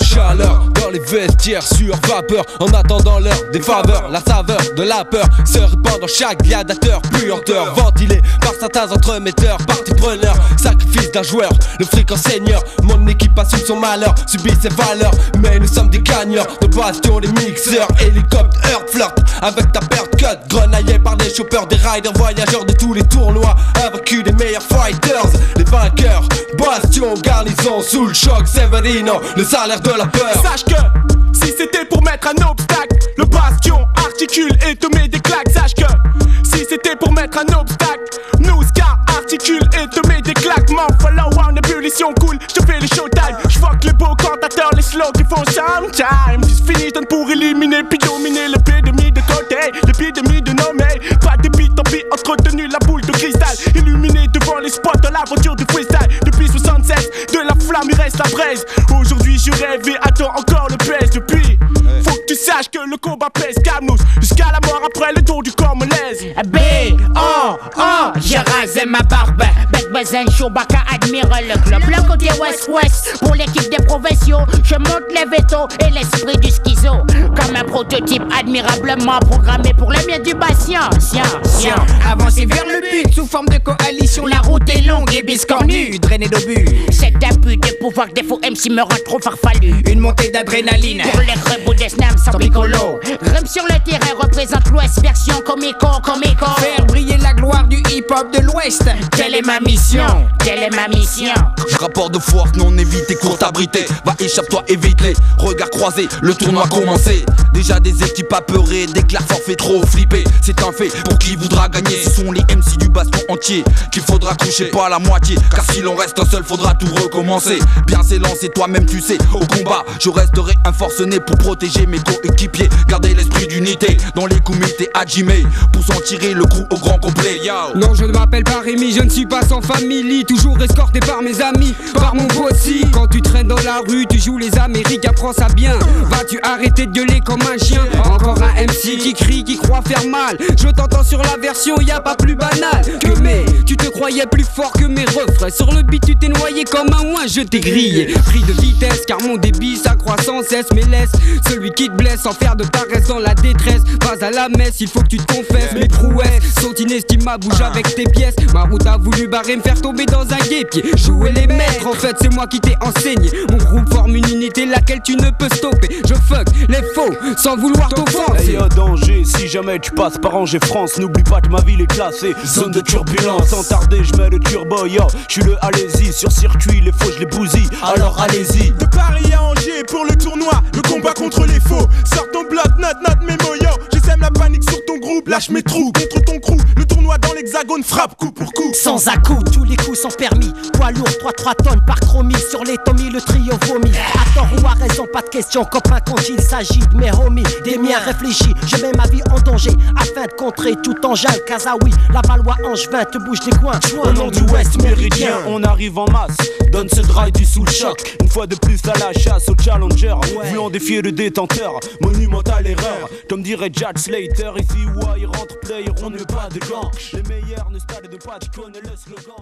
Chaleur dans les vestiaires sur vapeur, en attendant l'heure des faveurs, la saveur de la peur se répand dans chaque gladiateur, puanteur ventilé par certains entremetteurs, partie preneur, sacrifice d'un joueur, le fric en seigneur. Mon équipe assume son malheur, subit ses valeurs, mais nous sommes des gagneurs, de bastion des mixeurs, hélicoptère flirt avec ta perte cut, grenaillé par des choppers, des riders, voyageurs de tous les tournois, invaincus des meilleurs fighters, les vainqueurs, bastion, garnison, sous le choc, Severino, le salaire de la peur. Sache que si c'était pour mettre un obstacle, le bastion articule et te met des claques. Sache que si c'était pour mettre un obstacle, nous ska articule et te met des claques. M'en follow en ébullition cool, je fais les showtime. J'fuck les beaux cantateurs, les slow qui font sometime. J'ai fini pour éliminer puis dominer l'épidémie de côté, l'épidémie de nommer. Pas de beat, tant pis, entretenu la boule de cristal, illuminé devant les spots de la voiture du freestyle. Depuis 76, de la flamme il reste la braise. Aujourd'hui je rêve et attends encore le baisse. Depuis, faut que tu saches que le combat pèse. Calme-nous jusqu'à la mort, après le tour du corps me laisse. B.O.O. J'ai rasé ma barbe, Bec Bazen, Chewbacca admire le club. Le côté West-West, pour l'équipe des provinciaux, je monte les vétos et l'esprit du schizo. Comme un prototype admirablement programmé pour les miens du patient. Avancer vers le but sous forme de coalition. La route est longue et biscornue, drainée d'obus. Cet abus de pouvoir des faux MC me rend trop farfelu. Une montée d'adrénaline pour les rebous des snaps sans piccolo. Rime sur le terrain représente l'Ouest, version comico. Faire briller la gloire du hip-hop de l'Ouest. Telle est ma mission, telle est ma mission. Rapport de force non évité, courte abrité. Va échappe-toi, évite-les. Regards croisés, le tournoi commencé. Déjà des équipes apeurées, déclare forfait trop flippé. C'est un fait pour qui voudra gagner. Ce sont les MC du baston entier qu'il faudra coucher, pas la moitié. Car si l'on reste un seul, faudra tout recommencer. Bien s'élancer, toi-même tu sais, au combat je resterai un forcené pour protéger mes coéquipiers. Garder l'esprit d'unité dans les comités adjimés pour s'en tirer le coup au grand complet. Yo. Non, je ne m'appelle pas Rémi, je ne suis pas sans famille. Toujours escorté par mes amis, par mon bossi. Quand tu traînes dans la rue, tu joues les Amériques, apprends ça bien. Vas-tu arrêter de gueuler comme un chien? Encore un MC qui crie, qui croit faire mal. Je t'entends sur la version, y a pas plus banal que mais tu te croyais plus fort que mes refrains. Sur le beat tu t'es noyé comme un ouin, je t'ai grillé. Pris de vitesse car mon débit s'accroît sans cesse. Mais laisse celui qui te blesse sans faire de paresse dans la détresse. Vas à la messe, il faut que tu te confesses. Mes prouesses sont inestimables, bouge avec tes pièces. Ma route a voulu barrer, me faire tomber dans un guépier. Jouer les maîtres, en fait c'est moi qui t'ai enseigné. Mon groupe forme une unité laquelle tu ne peux stopper. Je fuck les faux sans vouloir t'offenser. Y'a danger si jamais tu passes par Angers France. N'oublie pas que ma ville est classée zone de turbulence. Sans tarder je mets le turbo, yo. J'suis le allez-y, sur circuit les faux je les bousille. Alors allez-y. De Paris à Angers pour le tournoi, le combat contre les faux. Sors ton bloc, note mémo, yo. J'sème la panique sur ton groupe, lâche mes trous contre ton crew. Le tournoi dans l'hexagone frappe coup pour coup. Sans à-coups, tous les coups sont permis. Poids lourd, 3 tonnes par chromie. Sur les Tommy, le trio vomit. À tort ou à raison, pas de question, copain, quand il s'agit de mes homies. Des miens réfléchis, je mets ma vie en danger afin de contrer tout engin. Kazaoui, la Valois, Angevin, te bouge des coins. Au nom du Ouest méridien, on arrive en masse. Donne ce drive du sous le choc. Une fois de plus à la chasse au challenger. Voulant défier le détenteur, monumentale erreur. Comme dirait Jack Slater, ici ouais, il rentre player, on ne met pas de gants. Les meilleurs ne stade de pas, tu connais le slogan.